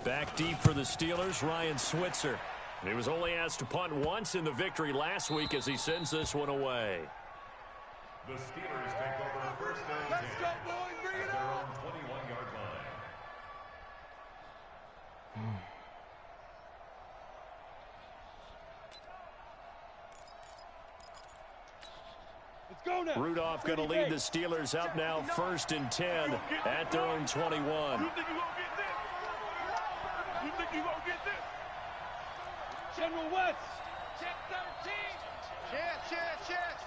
Back deep for the Steelers, Ryan Switzer. He was only asked to punt once in the victory last week as he sends this one away. The Steelers take over first down. Let's go, boys. Bring it on. 21-yard line. Let's go now. Rudolph going to lead the Steelers up now, 1st and 10 at their own 21. You think you're going to get this? You think you're going to get this? General West. Check 13. Check.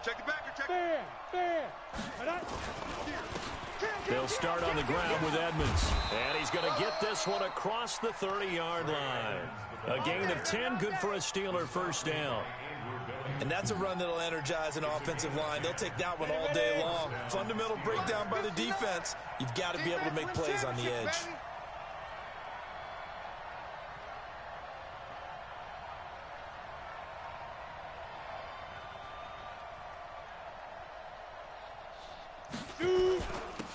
Check the back or check. Fair. They'll start on the ground with Edmonds. And he's going to get this one across the 30-yard line. A gain of 10, good for a Steeler first down. And that's a run that'll energize an offensive line. They'll take that one all day long. Fundamental breakdown by the defense. You've got to be able to make plays on the edge.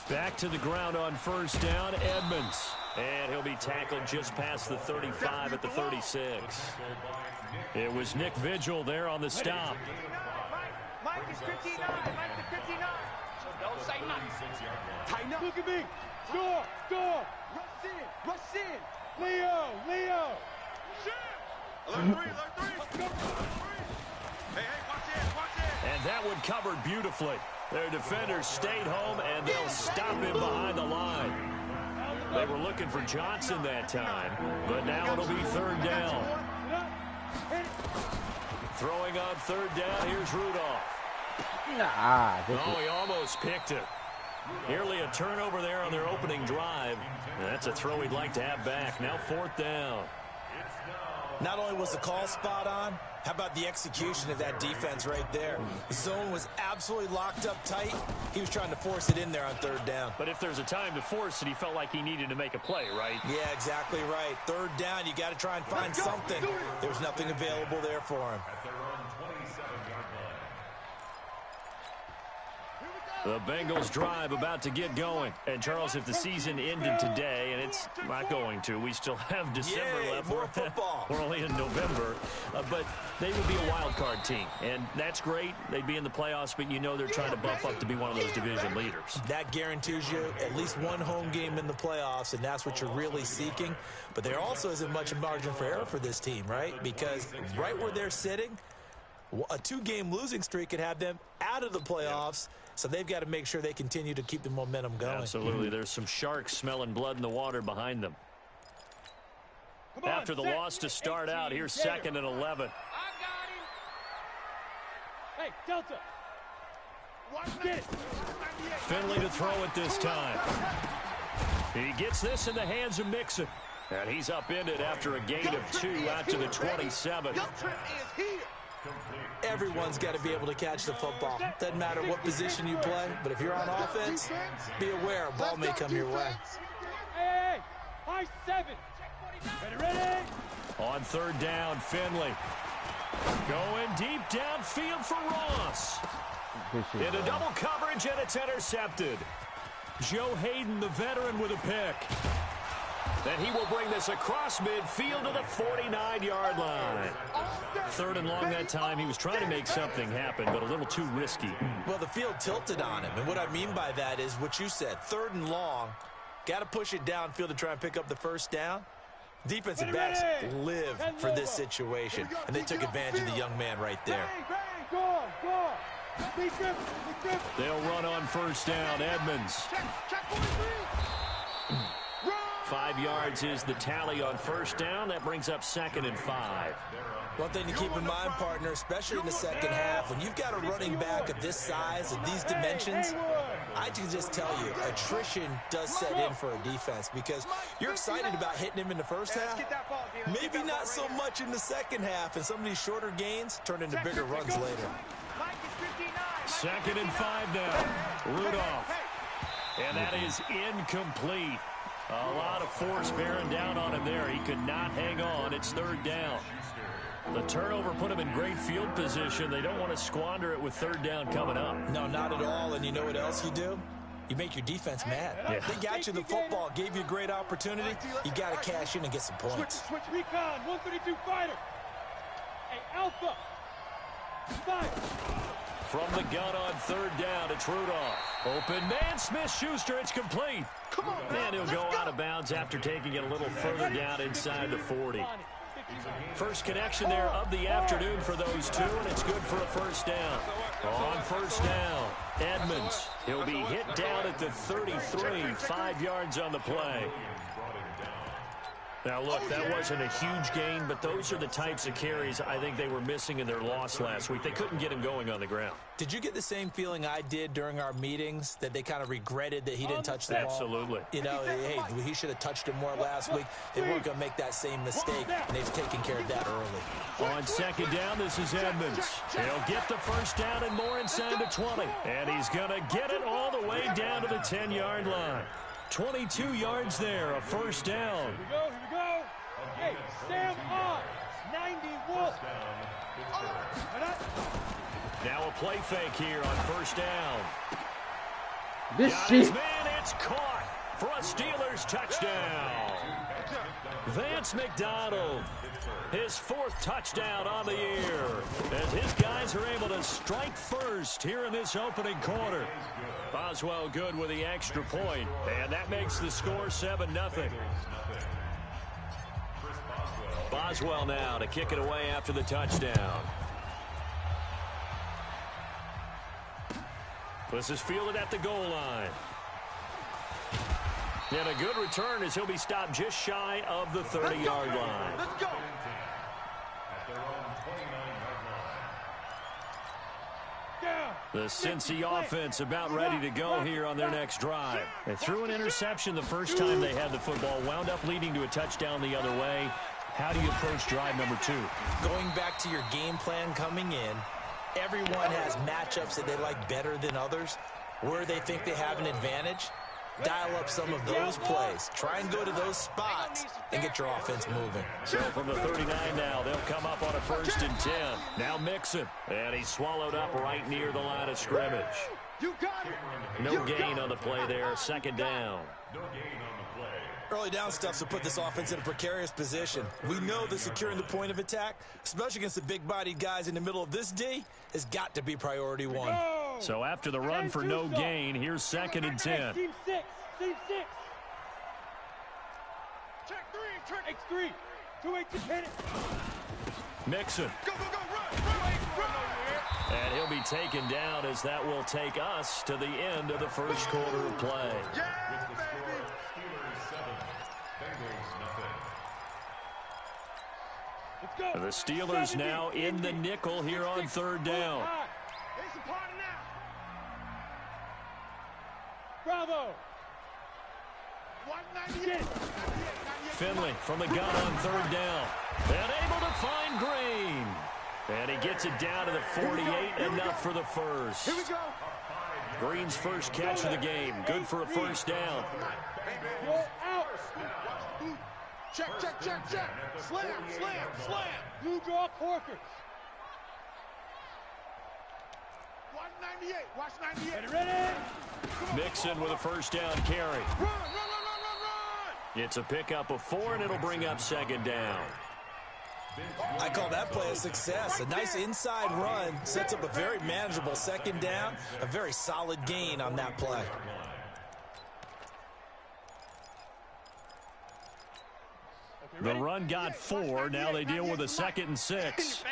Back to the ground on first down, Edmonds. And he'll be tackled just past the 35 at the 36. It was Nick Vigil there on the stop. Mike is 59. Mike is 59. So don't say nothing. Tighten up. Look at me. Score. Rush in. Leo. Alert three. Hey, watch it. And that one covered beautifully. Their defenders stayed home, and they'll stop him behind the line. They were looking for Johnson that time, but now it'll be 3rd down. Throwing on 3rd down, here's Rudolph. He almost picked it. Nearly a turnover there on their opening drive. That's a throw he'd like to have back. Now 4th down. Not only was the call spot on, how about the execution of that defense right there? The zone was absolutely locked up tight. He was trying to force it in there on 3rd down. But if there's a time to force it, he felt like he needed to make a play, right? Yeah, exactly right. 3rd down, you got to try and find something. There's nothing available there for him. The Bengals drive about to get going. And, Charles, if the season ended today, and it's not going to, we still have December left. More football. We're only in November. But they would be a wild card team. And that's great. They'd be in the playoffs, but you know they're trying to bump up to be one of those division leaders. That guarantees you at least one home game in the playoffs, and that's what you're really seeking. But there also isn't much margin for error for this team, right? Because right where they're sitting, a 2-game losing streak could have them out of the playoffs. So they've got to make sure they continue to keep the momentum going. Absolutely. There's some sharks smelling blood in the water behind them. After the loss to start out, here's 2nd and 11. I got him. Hey, Delta. Get it. Finley to throw it this time. He gets this in the hands of Mixon. And he's upended after a gain of 2 out to the 27. Everyone's got to be able to catch the football. Doesn't matter what position you play, but if you're on offense, be aware a ball may come your way. Hey, high 7. Ready? On 3rd down, Finley. Going deep downfield for Ross. Into double coverage, and it's intercepted. Joe Hayden, the veteran, with a pick. Then he will bring this across midfield to the 49-yard line. 3rd and long that time. He was trying to make something happen, but a little too risky. Well, the field tilted on him, and what I mean by that is what you said. 3rd and long, got to push it downfield to try and pick up the first down. Defensive backs live for this situation, and they took advantage of the young man right there. They'll run on 1st down. Edmonds. 5 yards is the tally on 1st down. That brings up 2nd and 5. One thing to keep in mind, partner, especially in the second half, when you've got a running back of this size and these dimensions, I can just tell you, attrition does set in for a defense because you're excited about hitting him in the first half. Maybe not so much in the second half, and some of these shorter gains turn into bigger runs later. 2nd and 5 now. Rudolph. And that is incomplete. A lot of force bearing down on him there. He could not hang on. It's 3rd down. The turnover put him in great field position. They don't want to squander it with 3rd down coming up. No, not at all. And you know what else you do? you make your defense mad. Yeah. They got you the football, gave you a great opportunity. You got to cash in and get some points. Switch. Recon, 132 fighter. Hey, Alpha. Fire. From the gun on third down, it's Rudolph. Open man, Smith-Schuster, it's complete. Come on, man. And he'll go out of bounds after taking it a little further down inside the 40. First connection there of the afternoon for those two, and it's good for a first down. On first down, Edmonds. He'll be hit down at the 33, 5 yards on the play. Now, look, that wasn't a huge gain, but those are the types of carries I think they were missing in their loss last week. They couldn't get him going on the ground. Did you get the same feeling I did during our meetings, that they kind of regretted that he didn't touch the ball? Absolutely. You know, hey, he should have touched it more last week. They weren't going to make that same mistake, and they've taken care of that early. On second down, this is Edmonds. He'll get the first down and more inside the 20. And he's going to get it all the way down to the 10-yard line. 22 yards there, a first down. Here we go. Hey, Sam on. 91. Now a play fake here on first down. This Got shit. his man, it's caught for a Steelers touchdown. Vance McDonald, his 4th touchdown on the year, as his guys are able to strike first here in this opening quarter. Boswell good with the extra point, and that makes the score 7-0. Boswell now to kick it away after the touchdown. This is fielded at the goal line. And a good return as he'll be stopped just shy of the 30-yard line. Let's go. The Cincy offense about ready to go here on their next drive. They threw an interception the first time they had the football, wound up leading to a touchdown the other way. How do you approach drive number 2? Going back to your game plan coming in, everyone has matchups that they like better than others. Where they think they have an advantage, dial up some of those plays. Try and go to those spots and get your offense moving. So from the 39 now, they'll come up on a 1st and 10. Now Mixon, and he's swallowed up right near the line of scrimmage. You got it. No gain on the play there, 2nd down. Early down stuff to put this offense in a precarious position. We know that securing the point of attack, especially against the big-bodied guys in the middle of this D, has got to be priority 1. So after the run for no gain, here's 2nd and 10. Team 6. Check 3. X3. 2-8, hit it. Mixon. Go, run. And he'll be taken down as that will take us to the end of the first quarter of play. Yeah, The Steelers now in the nickel here on 3rd down. It's a party now. Bravo. 198. Finley from the gun on 3rd down. And able to find Green. And he gets it down to the 48, enough for the first. Here we go. Green's first catch of the game. Good for a first down. Go out. Check. Slam. Blue draw Corkers. 198. Watch 98. Ready? Mixon with a first down carry. Run. It's a pickup of 4, and it'll bring up 2nd down. I call that play a success. A nice inside run sets up a very manageable 2nd down. A very solid gain on that play. The run got 4. Now they deal with a 2nd and 6.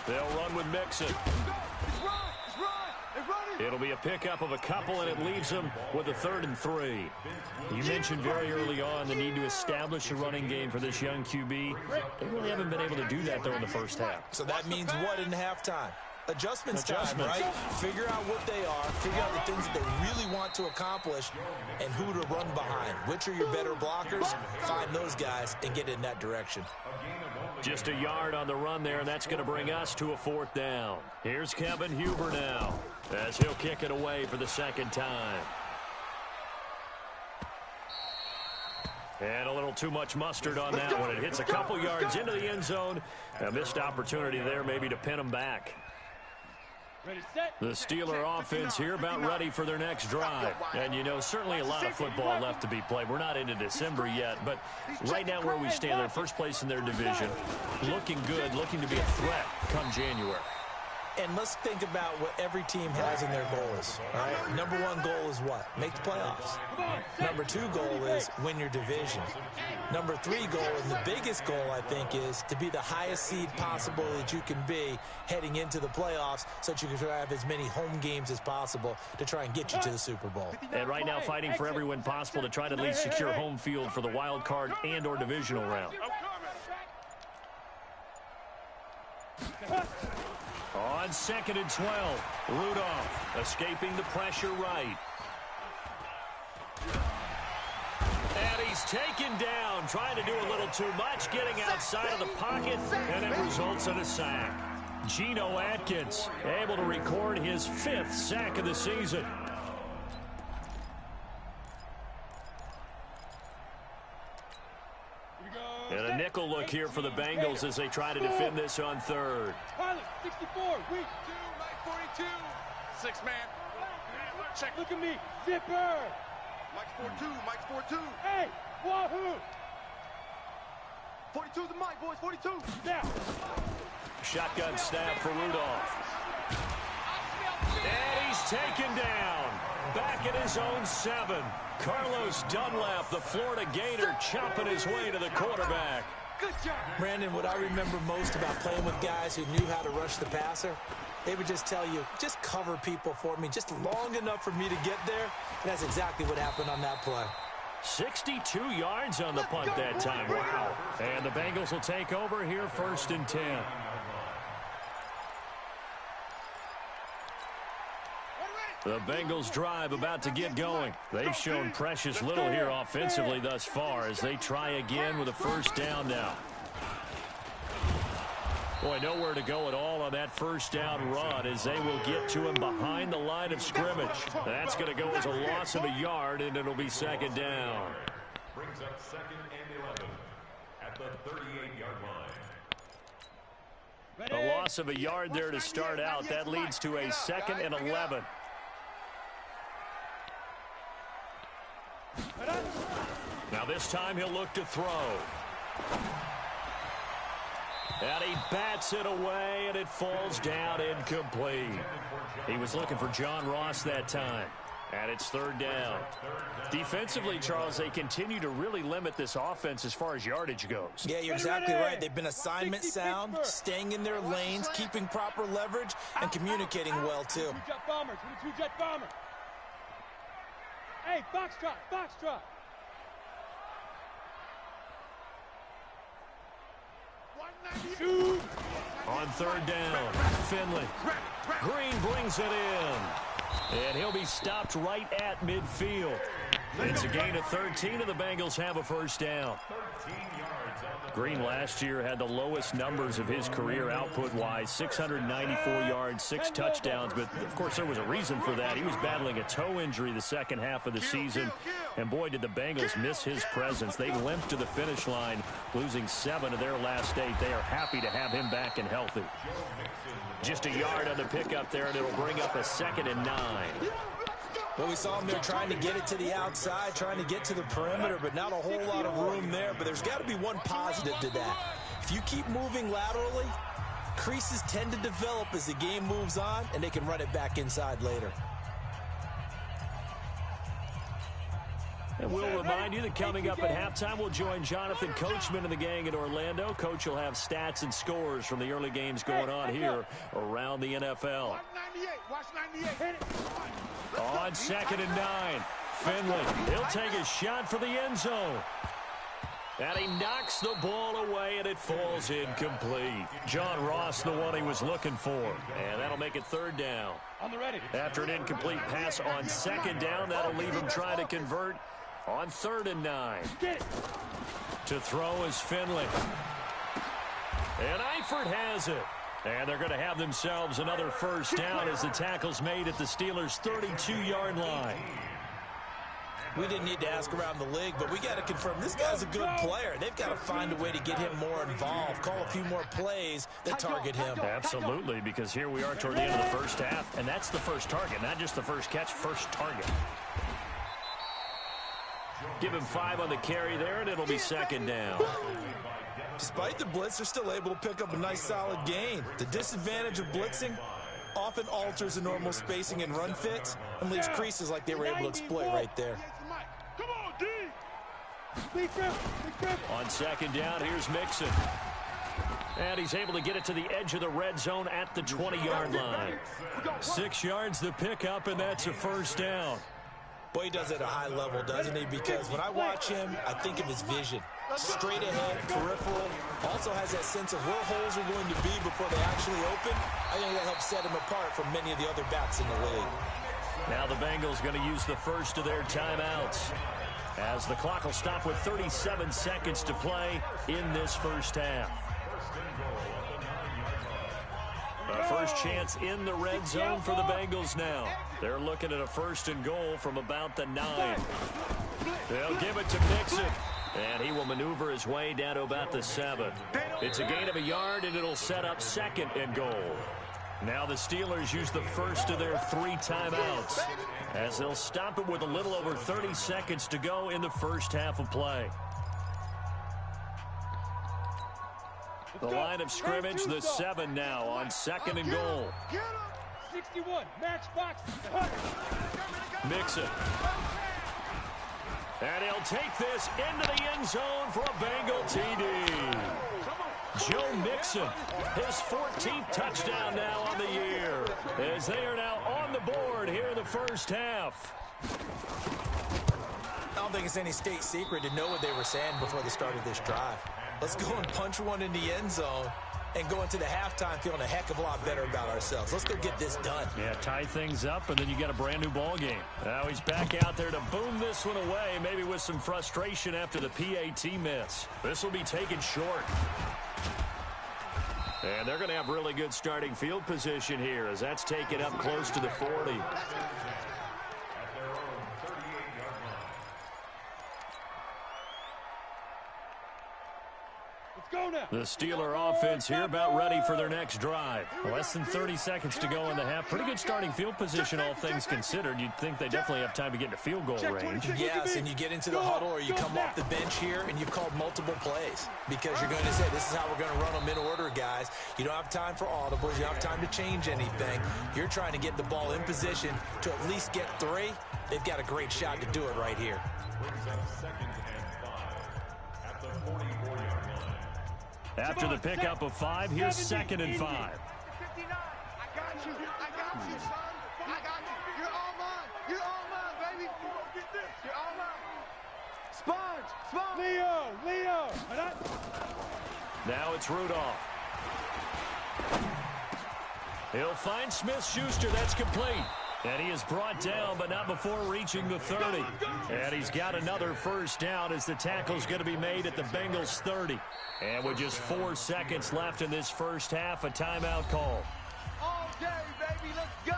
They'll run with Mixon. It'll be a pickup of a couple, and it leaves them with a 3rd and 3. You mentioned very early on the need to establish a running game for this young QB. They really haven't been able to do that, though, in the first half. So that means what in halftime? Adjustments time, right? Figure out what they are, figure out the things that they really want to accomplish, and who to run behind. Which are your better blockers? Find those guys and get in that direction. Just a yard on the run there, and that's going to bring us to a 4th down. Here's Kevin Huber now, as he'll kick it away for the 2nd time. And a little too much mustard on that one. It hits a couple yards into the end zone. A missed opportunity there maybe to pin him back. The Steeler offense here about ready for their next drive. And, you know, certainly a lot of football left to be played. We're not into December yet, but right now where we stand, they're first place in their division, looking good, looking to be a threat come January. And let's think about what every team has in their goals. All right? Number one goal is what? Make the playoffs. Number two goal is win your division. Number three goal, and the biggest goal, I think, is to be the highest seed possible that you can be heading into the playoffs so that you can have as many home games as possible to try and get you to the Super Bowl. And right now fighting for every win possible to try to at least secure home field for the wild card and or divisional round. On 2nd and 12, Rudolph escaping the pressure right. And he's taken down, trying to do a little too much, getting outside of the pocket, and it results in a sack. Geno Atkins able to record his 5th sack of the season. And a nickel look here for the Bengals as they try to defend this on 3rd. 64, weak 2, Mike 42. 6-man. Check. Look at me. Zipper. Mike's 4-2. Mike's 4-2. Hey, wahoo. 42's the Mike, boys. 42. Now. Shotgun snap for Rudolph. And he's taken down. Back at his own 7. Carlos Dunlap, the Florida Gator, chopping his way to the quarterback. Good job. Brandon, what I remember most about playing with guys who knew how to rush the passer, they would just tell you, just cover people for me just long enough for me to get there. And that's exactly what happened on that play. 62 yards on the punt that time. Wow. And the Bengals will take over here 1st and 10. The Bengals drive about to get going. They've shown precious little here offensively thus far as they try again with a 1st down now. Boy, nowhere to go at all on that 1st down run as they will get to him behind the line of scrimmage. That's going to go as a loss of a yard, and it'll be 2nd down. Brings up 2nd and 11 at the 38-yard line. A loss of a yard there to start out. That leads to a 2nd and 11. Now this time he'll look to throw. And he bats it away, and it falls down incomplete. He was looking for John Ross that time. And it's 3rd down. Defensively, Charles, they continue to really limit this offense as far as yardage goes. Yeah, you're exactly right. They've been assignment sound, staying in their lanes, keeping proper leverage, and communicating well, too. 22-jet bomber, 22-jet bomber. Hey, foxtrot, foxtrot. On 3rd down, Finley. Green brings it in. And he'll be stopped right at midfield. It's a gain of 13, and the Bengals have a 1st down. Green last year had the lowest numbers of his career output-wise, 694 yards, 6 touchdowns. But, of course, there was a reason for that. He was battling a toe injury the second half of the season. And, boy, did the Bengals miss his presence. They limped to the finish line, losing 7 of their last 8. They are happy to have him back and healthy. Just a yard on the pickup there, and it'll bring up a 2nd and 9. Well, we saw him there trying to get it to the outside, trying to get to the perimeter, but not a whole lot of room there. But there's got to be one positive to that. If you keep moving laterally, creases tend to develop as the game moves on, and they can run it back inside later. And we'll remind you that coming up at halftime, we'll join Jonathan Coachman and the gang in Orlando. Coach will have stats and scores from the early games going on here around the NFL. Watch 98, watch 98. Hit it. On 2nd and 9, Finley, he'll take a shot for the end zone. And he knocks the ball away, and it falls incomplete. John Ross, the one he was looking for. And that'll make it 3rd down. On the ready. After an incomplete pass on 2nd down, that'll leave him trying to convert on 3rd and 9. To throw is Finley. And Eifert has it. And they're going to have themselves another 1st down as the tackle's made at the Steelers' 32-yard line. We didn't need to ask around the league, but we got to confirm this guy's a good player. They've got to find a way to get him more involved, call a few more plays that target him. Absolutely, because here we are toward the end of the first half, and that's the first target, not just the first catch, first target. Give him 5 on the carry there, and it'll be second down. Despite the blitz, they're still able to pick up a nice, solid gain. The disadvantage of blitzing often alters the normal spacing and run fits and leaves creases like they were able to exploit right there. Come on, D. On second down, here's Mixon. And he's able to get it to the edge of the red zone at the 20-yard line. 6 yards to pick up, and that's a first down. Boy, he does it at a high level, doesn't he? Because when I watch him, I think of his vision. Straight ahead, peripheral. Also has that sense of where holes are going to be before they actually open. I think that helps set him apart from many of the other backs in the league. Now the Bengals going to use the first of their timeouts, as the clock will stop with 37 seconds to play in this first half. A first chance in the red zone for the Bengals now. They're looking at a first and goal from about the 9. They'll give it to Mixon, and he will maneuver his way down to about the 7. It's a gain of a yard, and it'll set up second and goal. Now the Steelers use the first of their 3 timeouts, as they'll stop it with a little over 30 seconds to go in the first half of play. The line of scrimmage, the 7 now on second and goal. 61, matchbox. Mixon. And he'll take this into the end zone for a Bengal TD. Joe Mixon, his 14th touchdown now on the year, as they are now on the board here in the first half. I don't think it's any state secret to know what they were saying before they started this drive. Let's go and punch one in the end zone and go into the halftime feeling a heck of a lot better about ourselves. Let's go get this done. Yeah, tie things up, and then you get a brand-new ball game. Now he's back out there to boom this one away, maybe with some frustration after the PAT miss. This will be taken short. And they're going to have really good starting field position here, as that's taken up close to the 40. The Steeler offense here about ready for their next drive. Less than 30 seconds to go in the half. Pretty good starting field position, all things considered. You'd think they definitely have time to get into field goal range. Yes, and you get into the huddle or you come off the bench here and you've called multiple plays because you're going to say, this is how we're going to run them in order, guys. You don't have time for audibles. You don't have time to change anything. You're trying to get the ball in position to at least get 3. They've got a great shot to do it right here. After the pickup of 5, here's second and 5. 59. I got you, son. I got you. You're all mine. You're all mine, baby. You're all mine. Sponge. Leo. Now it's Rudolph. He'll find Smith-Schuster. That's complete. And he is brought down, but not before reaching the 30. And he's got another first down as the tackle's going to be made at the Bengals 30. And with just 4 seconds left in this first half, a timeout call. All day, baby. Let's go.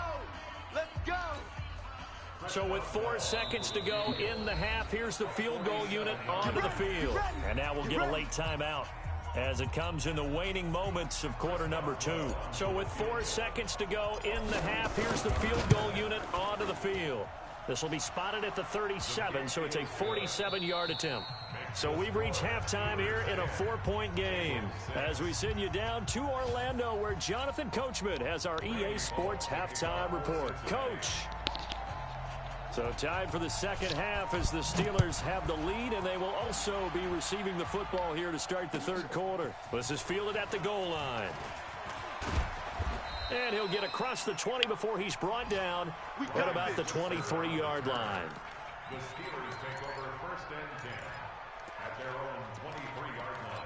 Let's go. So with 4 seconds to go in the half, here's the field goal unit onto the field. And now we'll get a late timeout as it comes in the waning moments of quarter number 2. So with 4 seconds to go in the half, here's the field goal unit onto the field. This will be spotted at the 37, so it's a 47-yard attempt. So we've reached halftime here in a 4-point game as we send you down to Orlando, where Jonathan Coachman has our EA Sports halftime report. Coach. So time for the second half as the Steelers have the lead, and they will also be receiving the football here to start the third quarter. This is fielded at the goal line. And he'll get across the 20 before he's brought down at about the 23-yard line. The Steelers take over first and 10 at their own 23-yard line.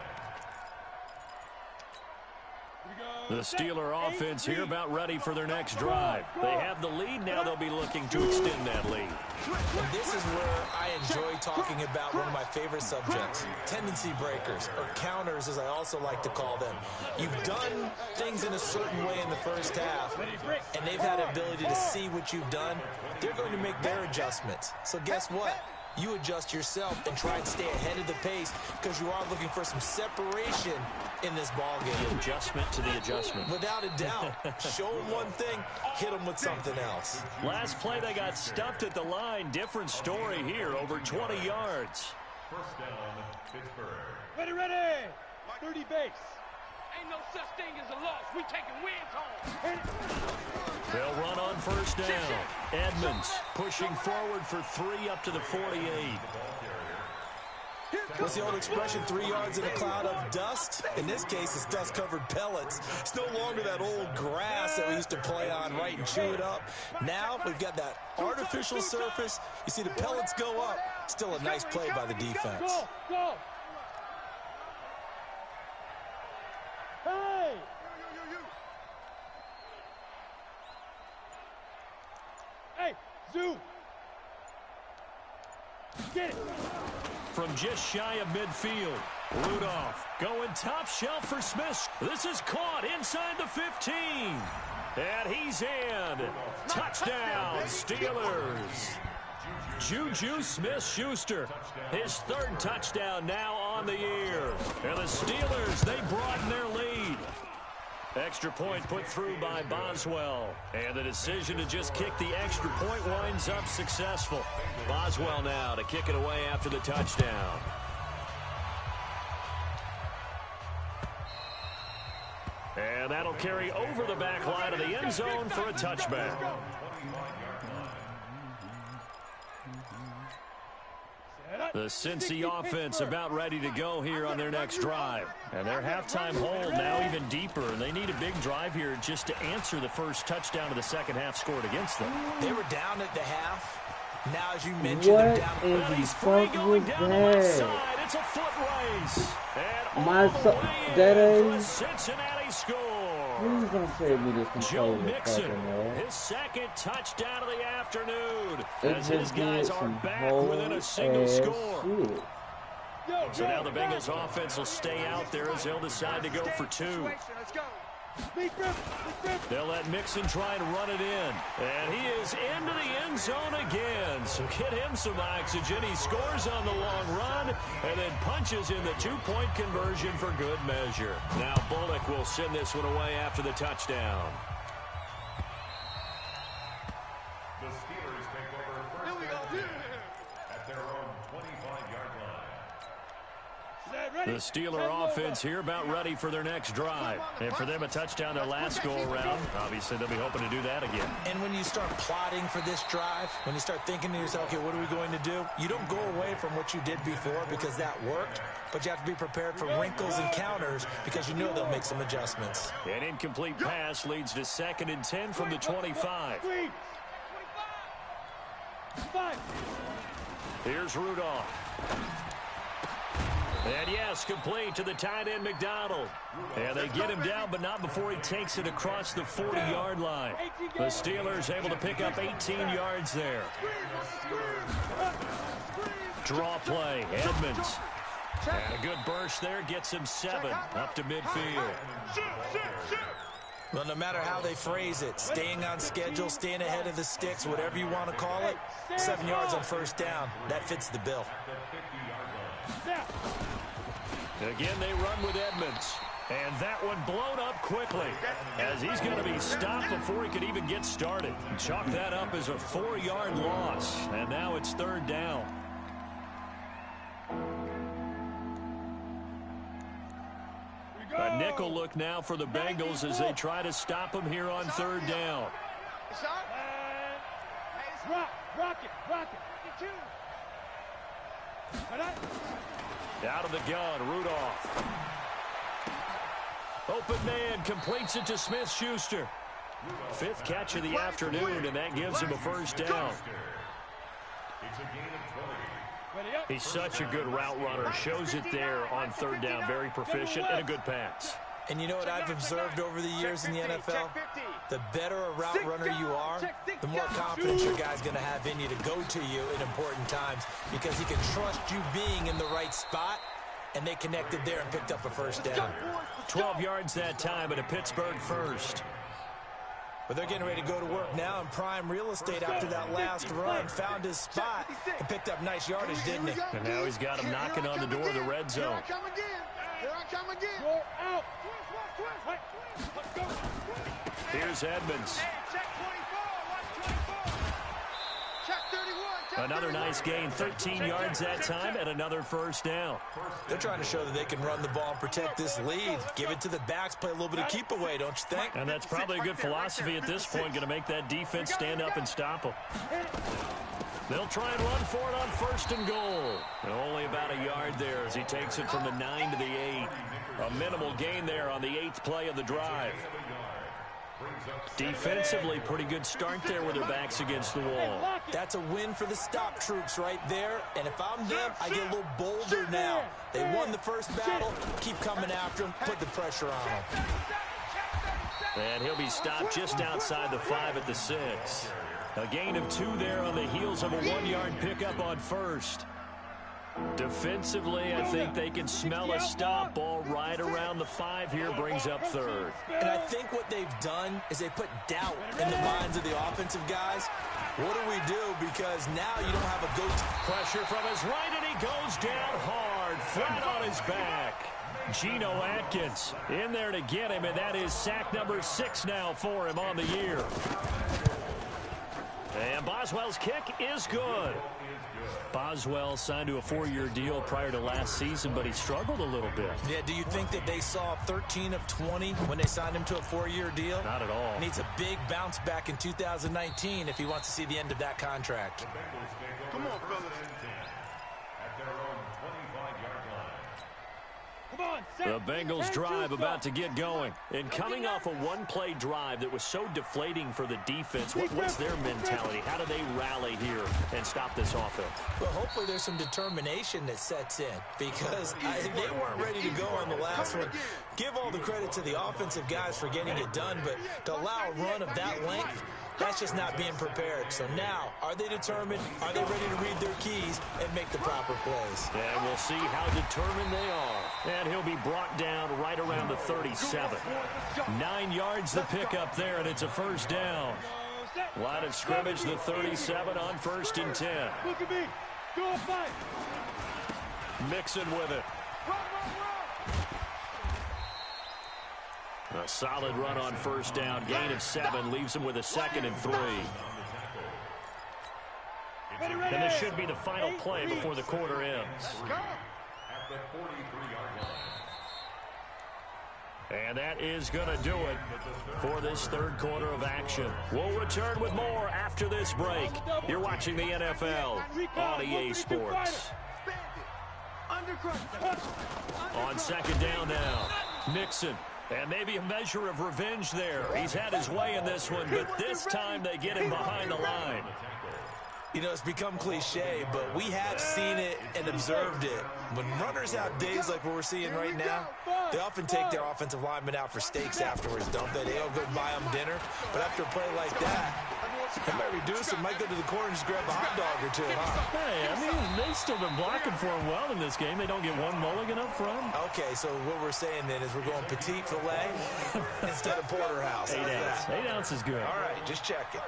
The Steeler offense here about ready for their next drive. They have the lead. Now they'll be looking to extend that lead. And this is where I enjoy talking about one of my favorite subjects, tendency breakers, or counters as I also like to call them. You've done things in a certain way in the first half, and they've had the ability to see what you've done. They're going to make their adjustments. So guess what? you adjust yourself and try and stay ahead of the pace because you are looking for some separation in this ball game. Adjustment to the adjustment. Without a doubt. Show them one thing, hit them with something else. Last play, they got stuffed at the line. Different story here, over 20 yards. First down, Pittsburgh. Ready. 30 base. Ain't no such thing as a loss. We taking wins home. They'll run on first down. Edmonds pushing forward for 3 up to the 48. What's the old expression, 3 yards in a cloud of dust? In this case, it's dust-covered pellets. It's no longer that old grass that we used to play on, right, and chew it up. Now we've got that artificial surface. You see the pellets go up. Still a nice play by the defense. Go. Hey! Hey, Zoo! Get it! From just shy of midfield, Rudolph going top shelf for Smith. This is caught inside the 15. And he's in. Touchdown, Steelers. Juju Smith-Schuster, his 3rd touchdown now on the year. And the Steelers, they broaden their lead. Extra point put through by Boswell. And the decision to just kick the extra point winds up successful. Boswell now to kick it away after the touchdown. And that'll carry over the back line of the end zone for a touchback. The Cincy offense about ready to go here on their next drive. And their halftime hole now even deeper. And they need a big drive here just to answer the first touchdown of the second half scored against them. They were down at the half. Now, as you mentioned, they're down. And he's free going down the left side. It's a foot race. And all the way in for a Cincinnati score. Please don't save me this Joe Mixon, his 2nd touchdown of the afternoon. As his guys are back within a single score. So now the Bengals offense will stay out there as they'll decide to go for 2. They'll let Mixon try and run it in. And he is into the end zone again. So get him some oxygen. He scores on the long run and then punches in the 2-point conversion for good measure. Now Bullock will send this one away after the touchdown. The Steelers take over first down at their own 25-yard line. The Steeler offense here about ready for their next drive. And for them, a touchdown their last go-around. Obviously, they'll be hoping to do that again. And when you start plotting for this drive, when you start thinking to yourself, okay, what are we going to do? You don't go away from what you did before because that worked, but you have to be prepared for wrinkles and counters because you know they'll make some adjustments. An incomplete pass leads to 2nd and 10 from the 25. Here's Rudolph. And yes, complete to the tight end, McDonald. And they get him down, but not before he takes it across the 40-yard line. The Steelers able to pick up 18 yards there. Draw play, Edmonds. And a good burst there gets him 7 up to midfield. Well, no matter how they phrase it, staying on schedule, staying ahead of the sticks, whatever you want to call it, 7 yards on first down, that fits the bill. Again, they run with Edmonds. And that one blown up quickly as he's going to be stopped before he could even get started. Chalk that up as a 4-yard loss. And now it's 3rd down. A nickel look now for the Bengals as they try to stop him here on 3rd down. Rock it. Out of the gun, Rudolph. Open man completes it to Smith-Schuster. 5th catch of the afternoon, and that gives him a first down. It's a gain of 20. He's such a good route runner. Shows it there on 3rd down. Very proficient and a good pass. And you know what I've observed over the years in the NFL? The better a route runner you are, the more confidence your guy's going to have in you to go to you in important times because he can trust you being in the right spot, and they connected there and picked up a first down. 12 yards that time at a Pittsburgh first. But they're getting ready to go to work now in prime real estate after that last run. Found his spot and picked up nice yardage, didn't he? And now he's got him knocking on the door of the red zone. Here I come again. Here I come again. Go out. Let's go. Here's Edmonds. Hey, check 24. Watch 24. Check 31. Another nice gain, 13 yards that time, and another first down. They're trying to show that they can run the ball and protect this lead. Give it to the backs, play a little bit of keep away, don't you think? And that's probably a good philosophy at this point, going to make that defense stand up and stop them. They'll try and run for it on first and goal. Only about a yard there as he takes it from the 9 to the 8. A minimal gain there on the 8th play of the drive. Defensively, pretty good start there with their backs against the wall. That's a win for the stop troops right there. And if I'm them, I get a little bolder now. They won the first battle. Keep coming after them. Put the pressure on them. And he'll be stopped just outside the 5 at the 6. A gain of 2 there on the heels of a 1-yard pickup on first. Defensively, I think they can smell a stop. Ball right around the 5 here, brings up 3rd. And I think what they've done is they put doubt in the minds of the offensive guys. What do we do? Because now you don't have a go-to. Pressure from his right, and he goes down hard, flat on his back. Geno Atkins in there to get him, and that is sack number 6 now for him on the year. And Boswell's kick is good. Boswell signed to a 4-year deal prior to last season, but he struggled a little bit. Yeah, do you think that they saw 13 of 20 when they signed him to a 4-year deal? Not at all. Needs a big bounce back in 2019 if he wants to see the end of that contract. Come on, fellas. At their own 25-yard line. The Bengals drive about to get going. And coming off a one-play drive that was so deflating for the defense, what's their mentality? How do they rally here and stop this offense? Well, hopefully there's some determination that sets in because they weren't ready to go on the last one. Give all the credit to the offensive guys for getting it done, but to allow a run of that length, that's just not being prepared. So now, are they determined? Are they ready to read their keys and make the proper plays? And we'll see how determined they are. And he'll be brought down right around the 37. 9 yards the pickup there, and it's a first down. Line of scrimmage, the 37 on 1st and 10. Look at me. Go fight. Mixon with it. A solid run on first down. Gain of 7 leaves him with a 2nd and 3. And this should be the final play before the quarter ends. At the 43-yard line. And that is going to do it for this 3rd quarter of action. We'll return with more after this break. You're watching the NFL on EA Sports. On 2nd down now, Mixon. And maybe a measure of revenge there. He's had his way in this one, but this time they get him behind the line. You know, it's become cliche, but we have seen it and observed it. When runners have days like what we're seeing right now, they often take their offensive linemen out for steaks afterwards, don't they? They'll go buy them dinner. But after a play like that, they might reduce it, might go to the corner and just grab a hot dog or two, huh? Hey, I mean, they've still been blocking for him well in this game. They don't get one mulligan up front. Okay, so what we're saying then is we're going petite filet instead of porterhouse. 8 ounce. 8 ounce is good. All right, just check it.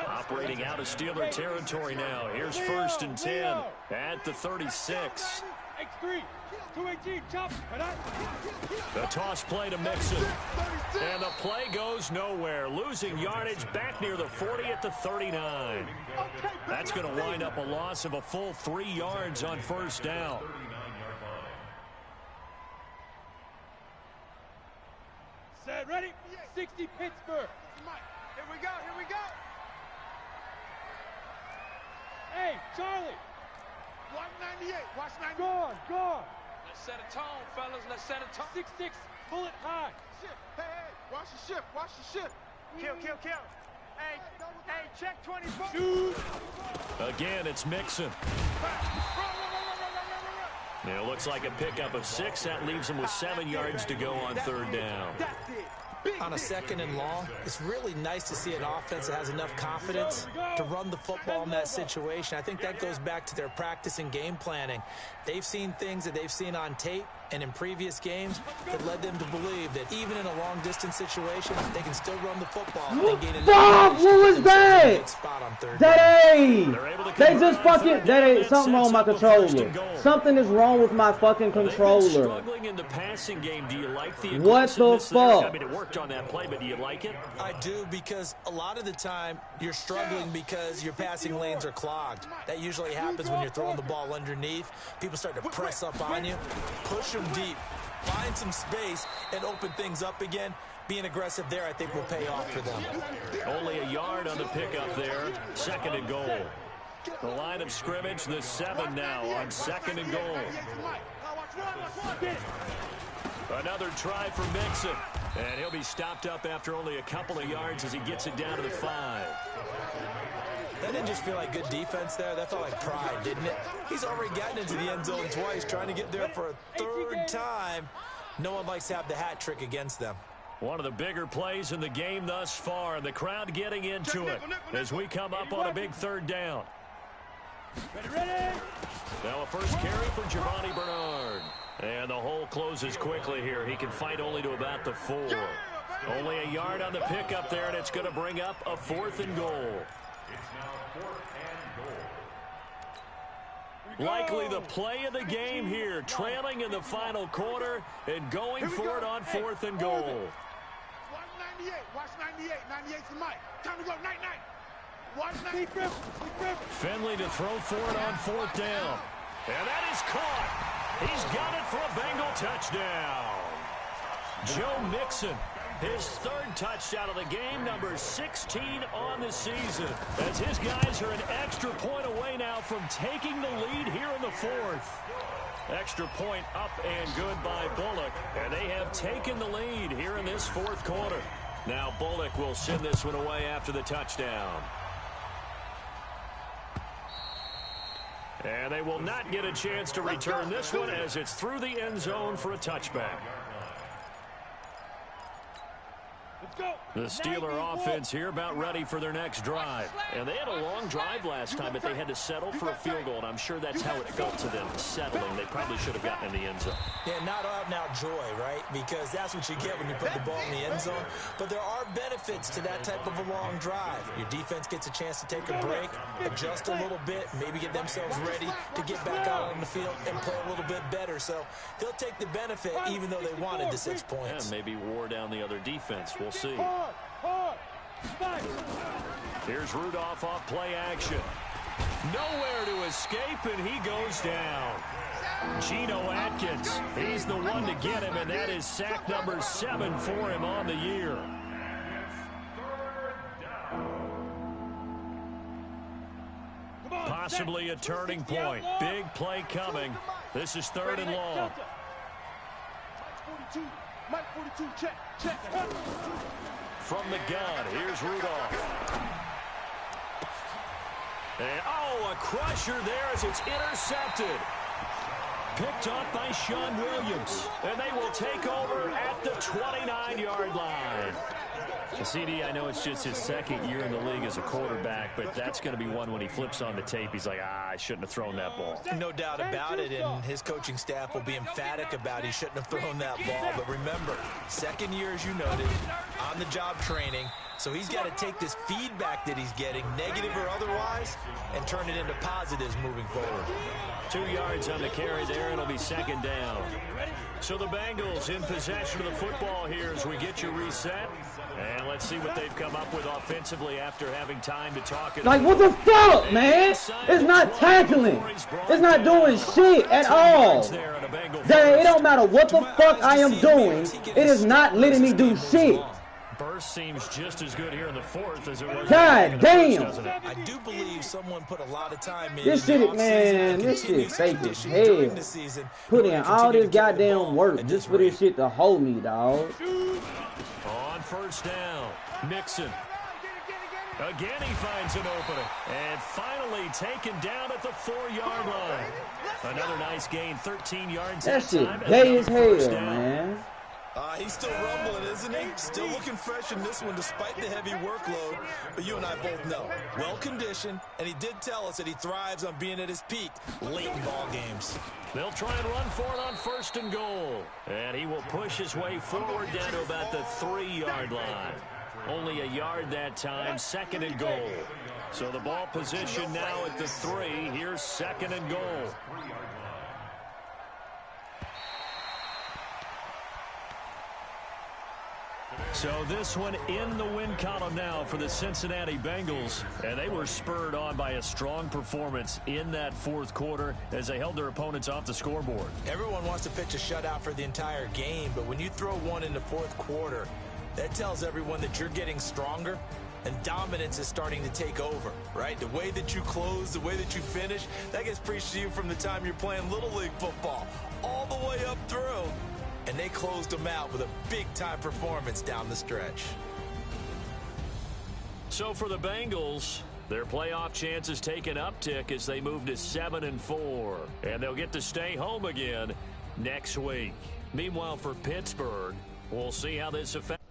Operating out of Steeler territory now. Here's 1st and 10 at the 36. X3, 218, chop. The toss play to Mixon. And the play goes nowhere. Losing yardage back near the 40 at the 39. That's going to wind up a loss of a full 3 yards on first down. Set, ready? 60 Pittsburgh. Here we go, here we go. Hey, Charlie. Watch 98, watch 98. Gone. Let's set a tone, fellas. Let's set a tone. 6-6, pull it high. Hey, watch the ship, watch the ship. Kill. Hey, check 24. Shoot. Again, it's Mixon. It looks like a pickup of 6. That leaves him with 7 yards to go on 3rd down. That's it. on a second and long, it's really nice to see an offense that has enough confidence to run the football in that situation. I think that goes back to their practice and game planning. They've seen things that they've seen on tape and in previous games that led them to believe that even in a long-distance situation, they can still run the football and gain Fuck! What was that? Spot on third That ain't. They just fucking. That ain't something wrong with my controller. Something is wrong with my fucking controller. Struggling in the passing game. Do you like the What the fuck? I mean, it worked on that play, but do you like it? I do, because a lot of the time you're struggling because your passing lanes are clogged. That usually happens when you're throwing the ball underneath. People start to press up on you. Push them deep. Find some space and open things up again. Being aggressive there, I think, will pay off for them. Only a yard on the pickup there. Second and goal. The line of scrimmage, the 7 now on second and goal. Another try for Mixon. And he'll be stopped up after only a couple of yards as he gets it down to the 5. That didn't just feel like good defense there. That felt like pride, didn't it? He's already gotten into the end zone twice, trying to get there for a third time. No one likes to have the hat trick against them. One of the bigger plays in the game thus far, and the crowd getting into it as we come up on a big third down. Now a first carry for Giovanni Bernard. And the hole closes quickly here. He can fight only to about the 4. Only a yard on the pickup there, and it's going to bring up a 4th and goal. It's now 4th and goal. Likely the play of the game here, trailing in the final quarter and going for it on 4th and goal. Watch 98. Watch 98. 98's the mic. Time to go. Night, night. Watch 98. Finley to throw for it on 4th down. And that is caught. He's got it for a Bengal touchdown. Joe Mixon, his 3rd touchdown of the game, number 16 on the season, as his guys are an extra point away now from taking the lead here in the 4th. Extra point up and good by Bullock, and they have taken the lead here in this 4th quarter. Now Bullock will send this one away after the touchdown. And they will not get a chance to return this one as it's through the end zone for a touchback. The Steeler offense here about ready for their next drive. And they had a long drive last time, but they had to settle for a field goal, and I'm sure that's how it felt to them, settling. They probably should have gotten in the end zone. Yeah, not out-and-out joy, right? Because that's what you get when you put the ball in the end zone. But there are benefits to that type of a long drive. Your defense gets a chance to take a break, adjust a little bit, maybe get themselves ready to get back out on the field and play a little bit better. So they'll take the benefit even though they wanted the 6 points. Yeah, maybe wore down the other defense. We'll see. Here's Rudolph off play action. Nowhere to escape, and he goes down. Geno Atkins, he's the one to get him, and that is sack number 7 for him on the year. Possibly a turning point. Big play coming. This is 3rd and long. Mike 42, check. From the gun, here's Rudolph. And, a crusher there as it's intercepted. Picked up by Sean Williams. And they will take over at the 29-yard line. CD, I know it's just his 2nd year in the league as a quarterback, but that's going to be one when he flips on the tape. He's like, I shouldn't have thrown that ball. No doubt about it, and his coaching staff will be emphatic about he shouldn't have thrown that ball. But remember, 2nd year, as you noted, on-the-job training. So he's got to take this feedback that he's getting, negative or otherwise, and turn it into positives moving forward. 2 yards on the carry there. It'll be 2nd down. So the Bengals in possession of the football here as we get you reset. And let's see what they've come up with offensively after having time to talk. Like, what the fuck, man? It's not tackling. It's not doing shit at all. It don't matter what the fuck I am doing. It is not letting me do shit. Burst seems just as good here in the 4th as it was. God damn! I do believe someone put a lot of time in. This shit, man, this shit fake as hell. Put in all this goddamn work just for this shit to hold me, dog. On 1st down, Mixon. Again, he finds an opening. And finally taken down at the 4-yard line. Another nice gain, 13 yards. That shit gay as hell, man. He's still rumbling, isn't he? Still looking fresh in this one despite the heavy workload. But you and I both know, well-conditioned, and he did tell us that he thrives on being at his peak late in ball games. They'll try and run for it on 1st and goal. And he will push his way forward down to about the 3-yard line. Only a yard that time, 2nd and goal. So the ball position now at the 3. Here's 2nd and goal. So this one in the win column now for the Cincinnati Bengals. And they were spurred on by a strong performance in that 4th quarter as they held their opponents off the scoreboard. Everyone wants to pitch a shutout for the entire game, but when you throw one in the 4th quarter, that tells everyone that you're getting stronger and dominance is starting to take over, right? The way that you close, the way that you finish, that gets preached to you from the time you're playing Little League football all the way up through. And they closed them out with a big-time performance down the stretch. So for the Bengals, their playoff chances take an uptick as they move to 7-4. And they'll get to stay home again next week. Meanwhile, for Pittsburgh, we'll see how this affects.